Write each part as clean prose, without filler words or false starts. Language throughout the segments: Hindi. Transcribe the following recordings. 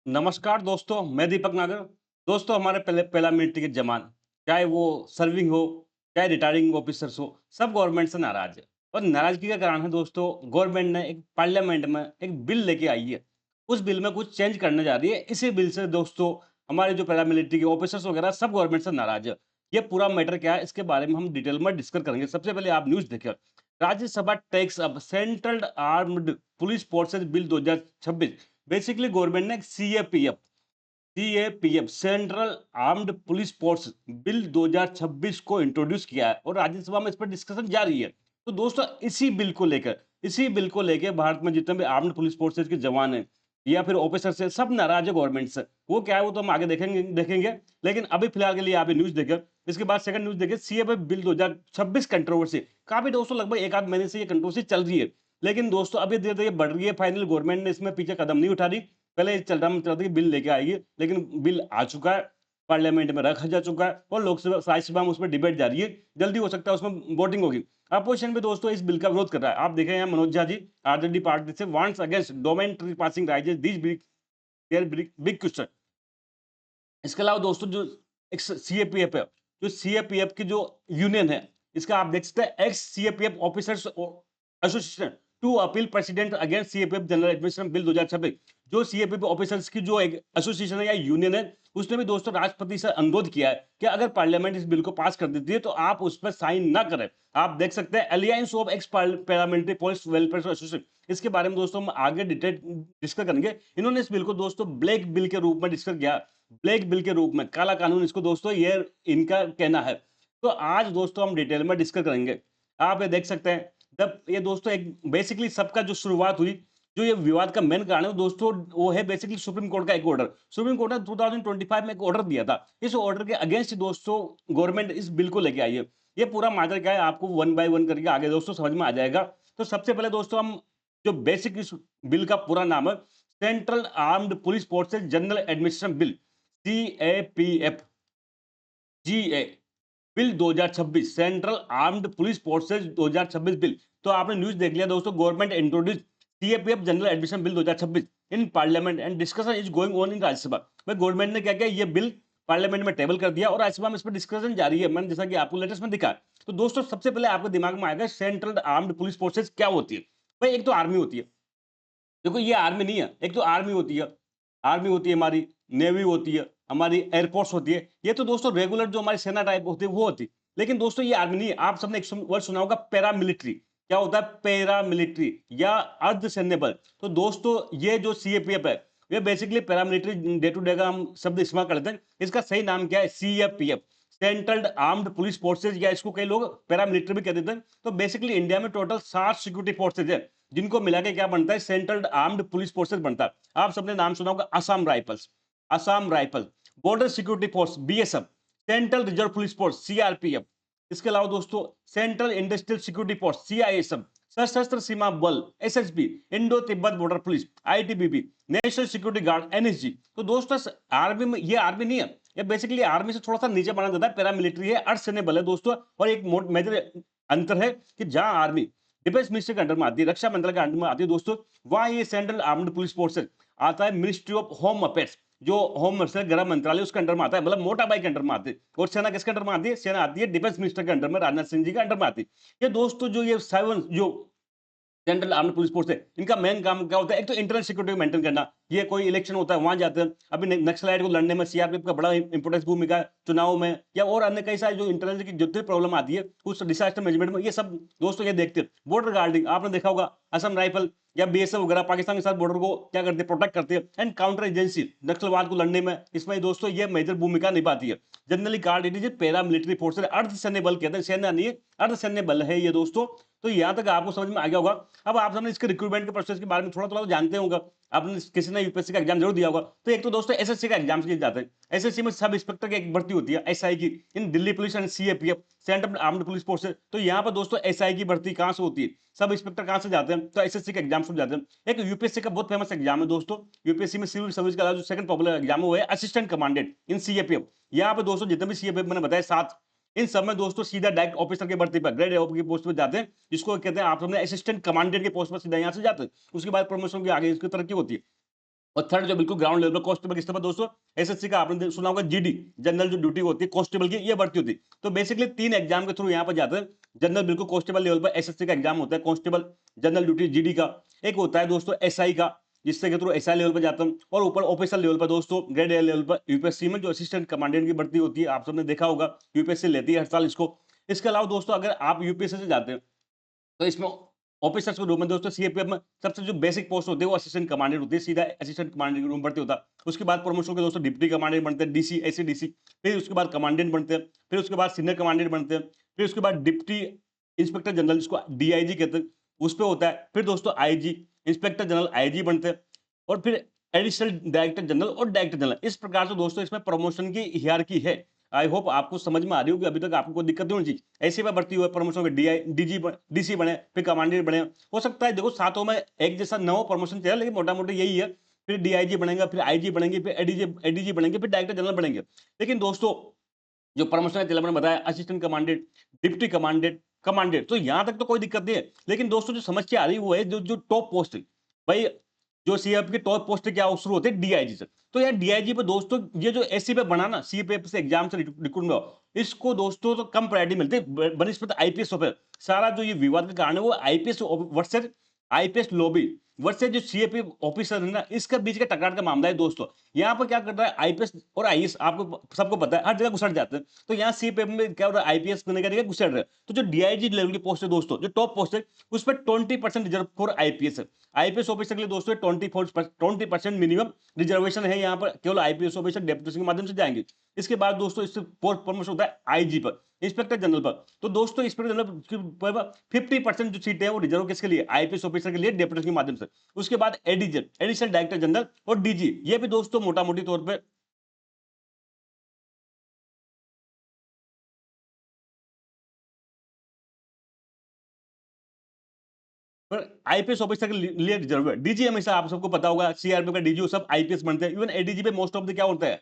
नमस्कार दोस्तों, मैं दीपक नागर। दोस्तों हमारे पहले पहला मिलिट्री के जवान, चाहे वो सर्विंग हो, चाहे रिटायरिंग ऑफिसर्स हो, सब गवर्नमेंट से नाराज है। और नाराजगी का कारण है दोस्तों, गवर्नमेंट ने एक पार्लियामेंट में एक बिल लेके आई है। उस बिल में कुछ चेंज करने जा रही है। इसी बिल से दोस्तों हमारे जो पैरा मिलिट्री के ऑफिसर्स वगैरह सब गवर्नमेंट से नाराज है। ये पूरा मैटर क्या है, इसके बारे में हम डिटेल में डिस्कस करेंगे। सबसे पहले आप न्यूज देखिए। Rajya Sabha takes up central armed police forces bill 2026। Basically government ने CAPF central armed police force bill 2026 को इंट्रोड्यूस किया है और राज्यसभा में इस पर डिस्कशन जारी है। तो दोस्तों इसी बिल को लेकर भारत में जितने भी आर्म्ड पुलिस फोर्सेज के जवान हैं या फिर ऑफिसर्स हैं, सब नाराज है गवर्नमेंट से। वो क्या है वो तो हम आगे देखेंगे। लेकिन अभी फिलहाल के लिए आप ये न्यूज देखें। इसके बाद सेकंड न्यूज देखिए, सीएपीएफ बिल 2026 कंट्रोवर्सी। काफी दोस्तों लगभग एक आध महीने से ये कंट्रोवर्सी चल रही है। लेकिन दोस्तों अभी धीरे धीरे बढ़ रही है। फाइनल गवर्नमेंट ने इसमें पीछे कदम नहीं उठा रही। पहले चल रहा था कि बिल लेके आएगी, लेकिन बिल आ चुका है, पार्लियामेंट में रखा जा चुका है और लोकसभा राज्यसभा में उस पर डिबेट जारी है। जल्दी हो सकता है उसमें वोटिंग होगी। अपोजिशन भी दोस्तों इस बिल का विरोध कर रहा है। आप देखें यहाँ मनोज झा जी आरजेडी पार्टी से wants against domain passing rises this big question. इसके अलावा दोस्तों जो एक सीएपीएफ है, जो सीएपीएफ की जो यूनियन है, इसका आप देख सकते हैं ex CAPF officers association to appeal president against CAPF general admission bill 2026। जो सीएपीएफ ऑफिसर्स की जो एक एसोसिएशन है या यूनियन है, उसने भी दोस्तों राष्ट्रपति से अनुरोध किया है कि अगर पार्लियामेंट इस बिल को पास कर देती है तो आप उस पर साइन ना करें। आप देख सकते हैं alliance of ex paramilitary police welfare association. इसके बारे में दोस्तों हम आगे डिटेल डिस्कस करेंगे। इन्होंने इस बिल को दोस्तों ब्लैक बिल के रूप में डिस्कस किया। ब्लैक बिल के रूप में काला कानून इसको दोस्तों ये इनका कहना है। तो आज दोस्तों हम डिटेल में डिस्कस करेंगे। आप ये देख सकते हैं जब ये दोस्तों एक बेसिकली सबका जो शुरुआत हुई, जो ये विवाद का मेन कारण है दोस्तों, वो है बेसिकली सुप्रीम कोर्ट का एक ऑर्डर। सुप्रीम कोर्ट ने 2025 में एक ऑर्डर दिया था। इस ऑर्डर के अगेंस्ट दोस्तों गवर्नमेंट इस बिल को लेके आई है। ये पूरा मैटर क्या है आपको वन बाय वन करके आगे दोस्तों समझ में आ जाएगा। तो सबसे पहले दोस्तों हम जो बेसिक इस बिल का पूरा नाम है central armed police forces general administration bill, CAPF GA bill 2026 central armed police forces 2026 bill. तो आपने न्यूज़ देख लिया दोस्तों, government introduce CAPF general admission bill 2026 in parliament and discussion is going on in Rajya Sabha. भाई गवर्नमेंट ने क्या किया, ये बिल पार्लियामेंट में टेबल कर दिया और राज्यसभा में इस पर डिस्कशन जारी है। मैंने जैसा कि आपको लेटेस्ट में दिखा। तो दोस्तों सबसे पहले आपके दिमाग में आएगा सेंट्रल आर्म्ड पुलिस फोर्सेज क्या होती है। भाई एक तो आर्मी होती है। देखो ये आर्मी नहीं है, एक तो आर्मी होती है। आर्मी होती है हमारी, नेवी होती है, हमारी एयरफोर्स होती है। ये तो दोस्तों रेगुलर जो हमारी सेना टाइप होती है वो होती है। लेकिन दोस्तों ये आर्मी नहीं है। आप सबने एक वर्ड सुना होगा पैरामिलिट्री। क्या होता है पैरामिलिट्री या अर्धसैन्य बल। तो दोस्तों ये जो सीएपीएफ है, ये basically paramilitary day to day का हम शब्द इस्तेमाल करते हैं। इसका सही नाम क्या है, CAPF central armed police forces, या इसको कई लोग पैरामिलिट्री भी कह देते हैं। तो बेसिकली इंडिया में टोटल 7 सिक्योरिटी फोर्सेज है, जिनको मिला के क्या बनता है सेंट्रल आर्म्ड पुलिस फोर्सेज बनता है। आप सबने नाम सुना होगा Assam rifles, Assam rifle, border security force BSF, central reserve police force CRPF. इसके अलावा दोस्तों central industrial security force CISF, सशस्त्र सीमा बल SSB, Indo Tibet border police ITBP, national security guard NSG. तो दोस्तों आर्मी में ये आर्मी नहीं है। ये बेसिकली आर्मी से थोड़ा सा नीचे माना जाता है, पैरामिलिट्री है, अर्धसैन्य बल है दोस्तों। और एक मेजर अंतर है कि जहां आर्मी डिफेंस मिनिस्ट्री के अंडर में आती है, रक्षा मंत्रालय के अंडर में आती है दोस्तों, वहां ये सेंट्रल आर्म्ड पुलिस फोर्सेज आता है मिनिस्ट्री ऑफ होम अफेयर्स, जो होम मिनिस्टर गृह मंत्रालय उसके अंडर में आता है, मतलब मोटा बाई के अंडर में आते हैं। और सेना किसके अंडर में आती है, सेना आती है डिफेंस मिनिस्टर के अंडर में, राजनाथ सिंह जी के अंडर में आती है। ये दोस्तों जो ये सेवन जो सेंट्रल आर्म्ड पुलिस फोर्स है, इनका मेन काम क्या होता है, एक तो इंटरनल सिक्योरिटी मेंटेन करना। ये कोई इलेक्शन होता है वहां जाते हैं। अभी नक्सलाइट को लड़ने में सीआरपीएफ का बड़ा इंपोर्टेंस भूमिका है, चुनाव में या और अन्य कई सारे जो इंटरनल की जितनी प्रॉब्लम आती है उस डिसास्टर मैनेजमेंट में, ये सब दोस्तों ये देखते हैं। बॉर्डर गार्डिंग आपने देखा होगा, असम राइफल या बीएसएफ वगैरह पाकिस्तान के साथ बॉर्डर को क्या करते हैं, प्रोटेक्ट करते हैं। एंड काउंटर एजेंसी नक्सलवाद को लड़ने में, इसमें दोस्तों ये मेजर भूमिका निभाती है। Generally called it is para military force, अर्धसैन्य बल कहते हैं, सेना नहीं है, अर्धसैन्य बल है ये दोस्तों। तो यहां तक आपको समझ में आ गया होगा। अब आप सबने इसके रिक्रूटमेंट के प्रोसेस के बारे में थोड़ा थोड़ा तो जानते होंगे। आपने किसी ने यूपीएससी का एग्जाम जरूर दिया होगा। तो एक तो दोस्तों एसएससी का एग्जाम किए जाते हैं। एसएससी में सब इंस्पेक्टर की एक भर्ती होती है एसआई की, in Delhi police and CAPF central armed police force. तो यहाँ पर दोस्तों एसआई की भर्ती कहां से होती है, सब इंस्पेक्टर कहां से जाते हैं, तो एसएससी के एग्जाम से जाते हैं। एक यूपीएससी का बहुत फेमस एग्जाम है दोस्तों, यूपीएससी में सिविल सर्विस का जो सेकंड पॉपुलर एग्जाम है वो है असिस्टेंट कमांडेंट इन सीएपीएफ। यहाँ पे दोस्तों जितने भी सीएपीएफ मैंने बताया 7, इन सब में दोस्तों सीधा डायरेक्ट ऑफिसर की भर्ती पर ग्रेड की पोस्ट पर जाते हैं, जिसको कहते हैं आप सबने असिस्टेंट कमांडेंट की पोस्ट पर सीधा यहाँ से जाते हैं। उसके बाद प्रमोशन की आगे इसकी तरक्की होती है। और थर्ड जो बिल्कुल ग्राउंड लेवल पर कांस्टेबल किस तरह दोस्तों, एसएससी का आपने सुना होगा जीडी, जनरल जो ड्यूटी होती है कांस्टेबल की, ये भर्ती होती है। तो बेसिकली 3 एग्जाम के थ्रू यहाँ पर जाते हैं। जनरल बिल्कुल कांस्टेबल लेवल पर एसएससी का एग्जाम होता है, कांस्टेबल जनरल ड्यूटी जीडी का। एक होता है दोस्तों एसआई का, जिससे के थ्रू एसआई लेवल पर जाता हूँ। और ऊपर ऑफिसर लेवल पर दोस्तों, ग्रेड ए लेवल पर यूपीएससी में जो असिस्टेंट कमांडेंट की भर्ती होती है, आप सबने देखा होगा, यूपीएससी लेती है हर साल इसको। इसके अलावा दोस्तों अगर आप यूपीएससी से जाते हैं तो इसमें ऑफिसर्स के रूप में दोस्तों सीएपीएफ में सबसे जो बेसिक पोस्ट होती है वो असिस्टेंट कमांडेंट होती है, सीधा असिस्टेंट कमांडेंट के रूप में भर्ती होता है। उसके बाद प्रमोशन के दोस्तों डिप्टी कमांडेंट बनते हैं, डीसी, एसीडीसी, फिर उसके बाद कमांडेंट बनते हैं, फिर उसके बाद सीनियर कमांडेंट बनते हैं, फिर उसके बाद डिप्टी इंस्पेक्टर जनरल, जिसको डीआईजी कहते हैं, उस पे होता है। फिर दोस्तों आईजी, इंस्पेक्टर जनरल आईजी बनते हैं, और फिर एडिशनल डायरेक्टर जनरल और डायरेक्टर जनरल। इस प्रकार से दोस्तों इसमें प्रमोशन की हियरार्की है। आई होप आपको समझ में आ रही होगी, अभी तक आपको कोई दिक्कत नहीं होनी चाहिए। ऐसे में भर्ती हुआ प्रमोशन में डीआई, डीजी, डीसी बने, फिर कमांडेंट बने। हो सकता है देखो सातों में एक जैसा न हो प्रमोशन चले, लेकिन मोटा मोटी यही है। फिर डीआईजी बनेगा, फिर आईजी बनेंगे, फिर एडीजी, एडीजी बनेंगे, फिर डायरेक्टर जनरल बनेंगे। लेकिन दोस्तों जो प्रमोशन है, मैंने बताया assistant commandant, deputy commandant, commandant, तो यहां तक तो कोई दिक्कत नहीं है। लेकिन दोस्तों जो समस्या आ रही है वो है जो जो टॉप पोस्ट है भाई, जो सीएफ के टॉप पोस्ट क्या शुरू होते हैं डीआईजी से। तो यार डीआईजी पे दोस्तों ये जो एससी पे बना ना, सीएपीएफ से एग्जाम से रिक्रूट में हो, इसको दोस्तों तो कम प्रायोरिटी मिलती है बनिस्पत आईपीएस ऑफिसर। सारा जो ये विवाद का कारण है वो IPS versus IPS lobby versus जो सीएपी ऑफिसर है ना, इसके बीच के टकरार का मामला है दोस्तों। यहाँ पर क्या कर रहा है आईपीएस और आईएएस, आपको सबको पता है हर जगह घुसट जाते हैं। तो यहाँ सीएपीएफ में क्या हो रहा है, आईपीएस करने का घुसट रहे हैं। तो जो डीआईजी लेवल की पोस्ट है दोस्तों, जो टॉप पोस्ट है, उस पर 20% रिजर्व फॉर आईपीएस है। आईपीएस ऑफिसर के लिए दोस्तों 20% मिनिमम रिजर्वेशन है। यहाँ पर केवल आईपीएस ऑफिसर डेप्यूटेशन के माध्यम से जाएंगे। इसके बाद दोस्तों इससे प्रमोशन होता है आईजी पर, इंस्पेक्टर जनरल पर। तो दोस्तों इंस्पेक्टर जनरल पर 50% जो सीटें हैं वो रिजर्व किसके लिए, आईपीएस ऑफिसर के लिए डेप्यूटेशन के माध्यम से। उसके बाद एडीजी, एडिशनल डायरेक्टर जनरल, और डीजी, ये भी दोस्तों मोटा मोटी तौर पर पर आईपीएस ऑफिसर के लिए रिजर्व है। डीजी हमेशा आप सबको पता होगा, सीआरपी का डीजी सब आईपीएस बनते हैं। इवन एडीजी पे मोस्ट ऑफ द क्या होता है,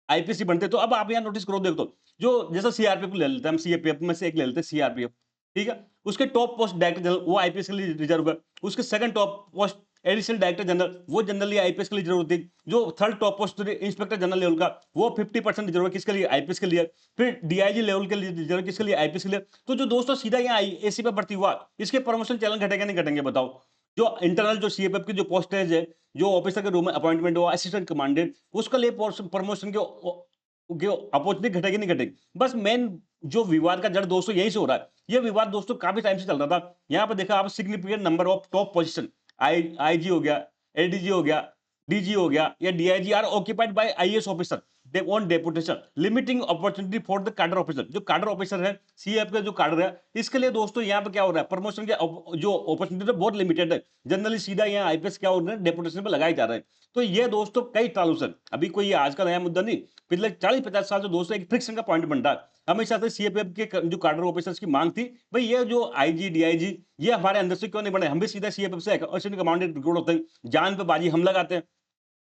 आईपीएस ही बनते हैं। तो अब आप यहाँ नोटिस करो, देख तो जो जैसा सीआरपीएफ ले लेते हैं हम, सीएपीएफ में से एक ले लेते हैं सीआरपीएफ, ठीक है। उसके टॉप पोस्ट डायरेक्टर जनरल वो आईपीएस के लिए रिजर्व है। उसके second top post additional director general, वो जनरली आईपीएस के लिए रिजर्व होती है। जो third top post inspector general level का, वो 50% रिजर्व है किसके लिए, आईपीएस के लिए। फिर डीआईजी लेवल के लिए रिजर्व किसके लिए, आईपीएस के लिए। तो जो दोस्तों सीधा यहाँ एसी पे भर्ती हुआ, इसके प्रमोशन चैलेंज घटेंगे नहीं घटेंगे बताओ। जो इंटरनल जो सीएपीएफ की जो पोस्टेज है, जो ऑफिसर के रूम में अपॉइंटमेंट हो, असिस्टेंट कमांडेंट, उसके लिए प्रमोशन के अपॉर्चुनिटी घटेगी नहीं घटेगी। बस मेन जो विवाद का जड़ दोस्तों यही से हो रहा है। ये विवाद दोस्तों काफी टाइम से चल रहा था। यहाँ पर देखा आप, significant number of top position, IG हो गया, एडीजी हो गया, डीजी हो गया, या DIG are occupied by IAS officer on deputation, limiting opportunity for the cadre officer. जो कैडर ऑफिसर है, सीएफ का जो कैडर है, इसके लिए दोस्तों यहाँ पे क्या हो रहा है, प्रमोशन के जो अपॉर्चुनिटी है बहुत लिमिटेड है। जनरली सीधा यहाँ आईपीएस क्या हो रहा है, डेपुटेशन पे लगाए जा रहे हैं। तो ये दोस्तों कई सालों से, अभी कोई ये आज का नया मुद्दा नहीं, पिछले 40-50 साल से दोस्तों एक फ्रिक्शन का पॉइंट बन रहा है। हमेशा से सीएपीएफ के जो कैडर ऑफिसर्स की मांग थी, भाई ये जो आईजी, डीआईजी, ये हमारे अंदर से क्यों नहीं बने, हम भी सीधा सीएपीएफ से असिस्टेंट कमांडेंट रिक्रूट होते हैं, जान पे बाजी हम लगाते हैं।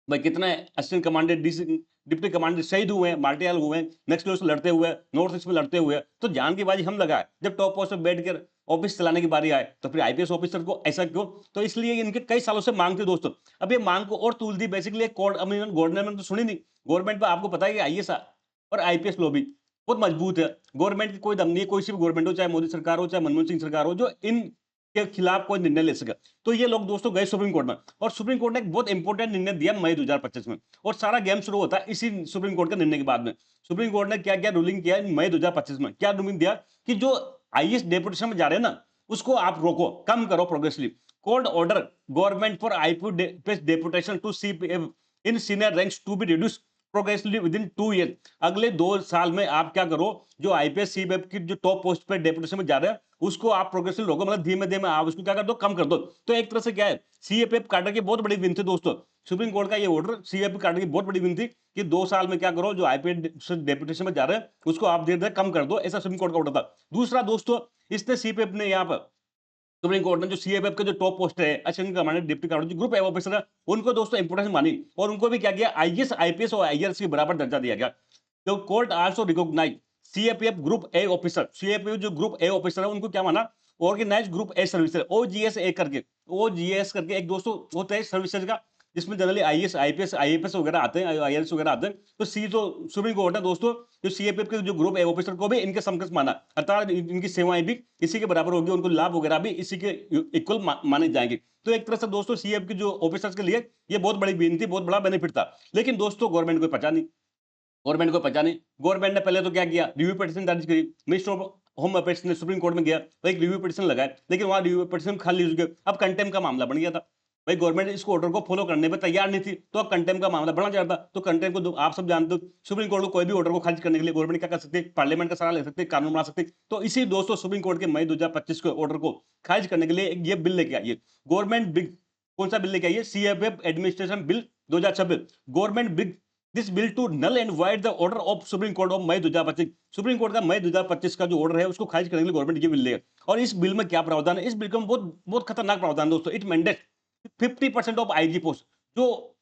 भाई कितने असिस्टेंट कमांडेंट, डिप्टी कमांडेंट शहीद हुए हैं, मार्टियल हुए हैं, नेक्स्ट लेवल से लड़ते हुए, नॉर्थ ईस्ट में लड़ते हुए। तो जान की बाजी हम लगाए। जब टॉप पोस्ट पर बैठ कर ऑफिस चलाने की बारी आए, तो फिर आईपीएस ऑफिसर को ऐसा क्यों। तो इसलिए इनके कई सालों से मांग थी दोस्तों। अब ये मांग को और तूल दी बेसिकली गवर्नमेंट ने तो सुनी नहीं। गवर्नमेंट पर आपको पता है कि आईएएस और आईपीएस लॉबी बहुत मजबूत है। गवर्नमेंट की कोई दम नहीं है, कोई सी भी गवर्नमेंट हो, चाहे मोदी सरकार हो, चाहे मनमोहन सिंह सरकार हो, जो इन के खिलाफ कोई निर्णय ले सके। तो ये लोग दोस्तों गए सुप्रीम कोर्ट में, और सुप्रीम कोर्ट ने एक बहुत इंपॉर्टेंट निर्णय दिया मई 2025 में। और सारा गेम शुरू होता है इसी सुप्रीम कोर्ट के निर्णय के बाद में। सुप्रीम कोर्ट ने क्या क्या रूलिंग किया मई 2025 में, क्या रूलिंग दिया कि जो आईएएस डेपुटेशन में जा रहे हैं ना, उसको आप रोको, कम करो progressively. Court order government for IPS deputation to C in senior ranks to be reduce progressively within 2 year. अगले 2 साल में आप क्या करो, जो आईपीएस सीपीएफ की जो टॉप पोस्ट पे डेपुटेशन में जा रहे हैं, उसको आप प्रोग्रेसिव रोको, मतलब धीमे धीमे आप उसको क्या कर दो, कम कर दो। तो एक तरह से क्या है, सीएपीएफ काडर की बहुत बड़ी विन थी दोस्तों। सुप्रीम कोर्ट का ये ऑर्डर सीएपीएफ काडर की बहुत बड़ी विन थी कि 2 साल में क्या करो, जो आईपीएस डेपुटेशन में जा रहे हैं उसको आप धीरे धीरे कम कर दो। ऐसा सुप्रीम कोर्ट का ऑर्डर था। दूसरा दोस्तों, इसने सीपीएफ ने यहाँ पर सुप्रीम कोर्ट ने जो सीएफएफ के जो टॉप पोस्ट है, असिस्टेंट कमांडेंट, डिप्टी कमांडेंट, जो ग्रुप ए ऑफिसर है, उनको दोस्तों इंपोर्टेंस मानी, और उनको भी क्या किया, आईएएस, आईपीएस और आईआरएस के बराबर दर्जा दिया गया। तो court also recognise CAPF group A officer, CAPF जो ग्रुप ए ऑफिसर है उनको क्या माना, organise group A services, OGS A करके, ओजीएस करके एक दोस्तों होता है सर्विसेज का, जिसमें जनरली आईएएस, आईपीएस, आईएफएस वगैरह आते हैं, आईआरएस वगैरह आते हैं। तो सी जो सुप्रीम कोर्ट है दोस्तों, जो सीएपीएफ के जो ग्रुप है ऑफिसर को भी इनके समकक्ष माना, अर्थात इनकी सेवाएं भी इसी के बराबर होगी, उनको लाभ वगैरह भी इसी के इक्वल माने जाएंगे। तो एक तरह से दोस्तों सीएफ के जो ऑफिसर्स के लिए ये बहुत बड़ी बीन थी, बहुत बड़ा बेनिफिट था। लेकिन दोस्तों गवर्नमेंट को पचा नहीं, गवर्नमेंट को पचा नहीं। गवर्नमेंट ने पहले तो क्या किया, रिव्यू पिटीशन दर्ज करी, मिनिस्टर ऑफ होम अफेयर्स ने सुप्रीम कोर्ट में गया, तो एक रिव्यू पिटीशन लगाया, लेकिन वहां रिव्यू पिटीशन खाली हो गया। अब कंटेम्प्ट का मामला बन गया था। भाई गवर्नमेंट इस ऑर्डर को फॉलो करने में तैयार नहीं थी, तो अब कंटेम्प्ट का मामला बढ़ा जाता। तो कंटेम्प्ट को आप सब जानते हो, सुप्रीम कोर्ट को कोई भी ऑर्डर को खारिज करने के लिए गवर्नमेंट क्या कर सकती है, पार्लियामेंट का सहारा ले सकती है, कानून बना सकती है। तो इसी दोस्तों सुप्रीम कोर्ट के मई 2025 के ऑर्डर को खारिज करने के लिए ये बिल लेके आई है गवर्नमेंट। बिग कौन सा बिल लेके आई है, CFF administration bill 2026। Government big this bill to null and void the order of supreme court of May 2025। Supreme court का मई 2025 का जो ऑर्डर है उसको खारिज करने के लिए गवर्नमेंट ये बिल लेगा। और इस बिल में क्या प्रावधान है, इस बिल में बहुत बहुत खतरनाक प्रावधान दोस्तों। It mandate 50% of IG post, जो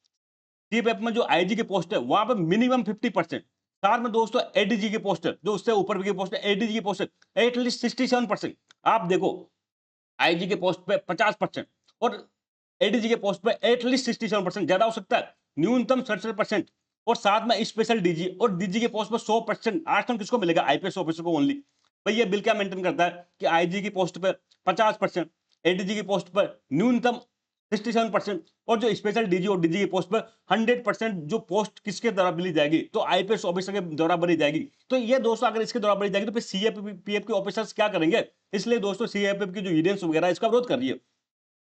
सीएपीएफ में जो आईजी की पोस्ट है वहां पर मिनिमम 50%, साथ में दोस्तों एडीजी की पोस्ट है, जो उससे ऊपर की पोस्ट है, एडीजी की पोस्ट है एटलीस्ट 67%। आप देखो आईजी के पोस्ट पे 50% और एडीजी के पोस्ट पे एटलीस्ट 67%, ज्यादा हो सकता है न्यूनतम 67%। और साथ में स्पेशल डीजी और डीजी के पोस्ट पर 100%। आरक्षण किसको मिलेगा, आईपीएस ऑफिसर को ओनली। भाई ये बिल क्या मेंटेन करता है कि आईजी की पोस्ट पर 50%, एडीजी की पोस्ट पर न्यूनतम 67% और जो स्पेशल डीजी और डीजी की पोस्ट पर 100%। जो पोस्ट किसके द्वारा भरी जाएगी, तो आईपीएस ऑफिसर के द्वारा भरी जाएगी। तो ये दोस्तों अगर इसके द्वारा भरी जाएगी तो फिर सीएपीएफ के ऑफिसर्स क्या करेंगे। इसलिए दोस्तों सीएपीएफ की जो यूनियंस वगैरह इसका विरोध कर रही है।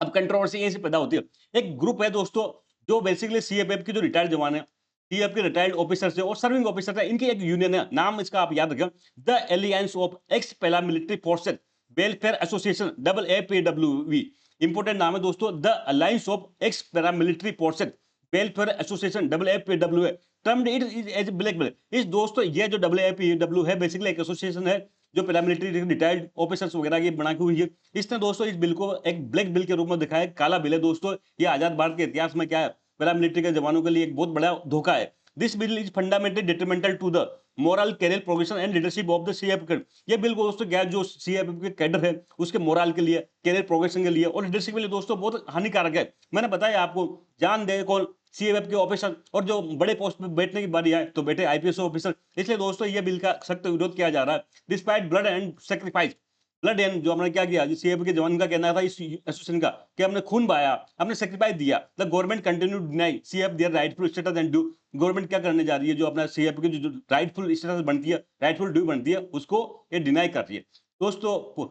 अब कंट्रोवर्सी यहीं से पैदा होती है। एक ग्रुप है दोस्तों जो बेसिकली सीएपीएफ की जो रिटायर्ड जवान है, सीएफ के रिटायर्ड ऑफिसर्स है और सर्विंग ऑफिसर है, इनकी एक यूनियन है, नाम इसका आप याद रखें, the alliance of ex paramilitary forces welfare association, AAPWV। Important नाम है दोस्तों, the alliance of ex paramilitary forces welfare association, AAPWA, termed it as black bill. इस दोस्तों ये जो AAPW है बेसिकली एक एसोसिएशन है जो पैरामिलिट्री रिटायर्ड ऑफिसर्स वगैरह की बना के हुई है। इसने दोस्तों इस बिल को एक ब्लैक बिल के रूप में दिखाया, काला बिल है दोस्तों। ये आजाद भारत के इतिहास में क्या है, पैरामिलिट्री के जवानों के लिए एक बहुत बड़ा धोखा है। This bill is fundamentally detrimental to the morale career progression and leadership of the CF. ये बिल दोस्तों क्या है, जो सीएफ के कैडर है उसके मोरल के लिए, कैरियर प्रोग्रेशन के लिए और लीडरशिप के लिए दोस्तों बहुत हानिकारक है। मैंने बताया आपको, जान दे कौन, सीएफ के ऑफिसर, और जो बड़े पोस्ट पे बैठने की बारी आए तो बैठे आईपीएस ऑफिसर। इसलिए दोस्तों ये बिल का सख्त विरोध किया जा रहा है। Despite blood and sacrifice, blood and जो हमने क्या किया, सीएफ के जवान का कहना था इस एसोसिएशन का कि हमने खून बहाया, हमने सेक्रीफाइस दिया। The government continue deny CF their rightful status and due. Government क्या करने जा रही है, जो अपना सीएफ की जो राइटफुल स्टेटस बनती है, राइटफुल ड्यू बनती है, उसको ये डिनाई कर रही है। दोस्तों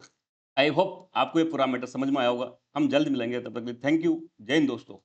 आई होप आपको ये पूरा मैटर समझ में आया होगा। हम जल्द मिलेंगे, तब तक थैंक यू। जय हिंद दोस्तों।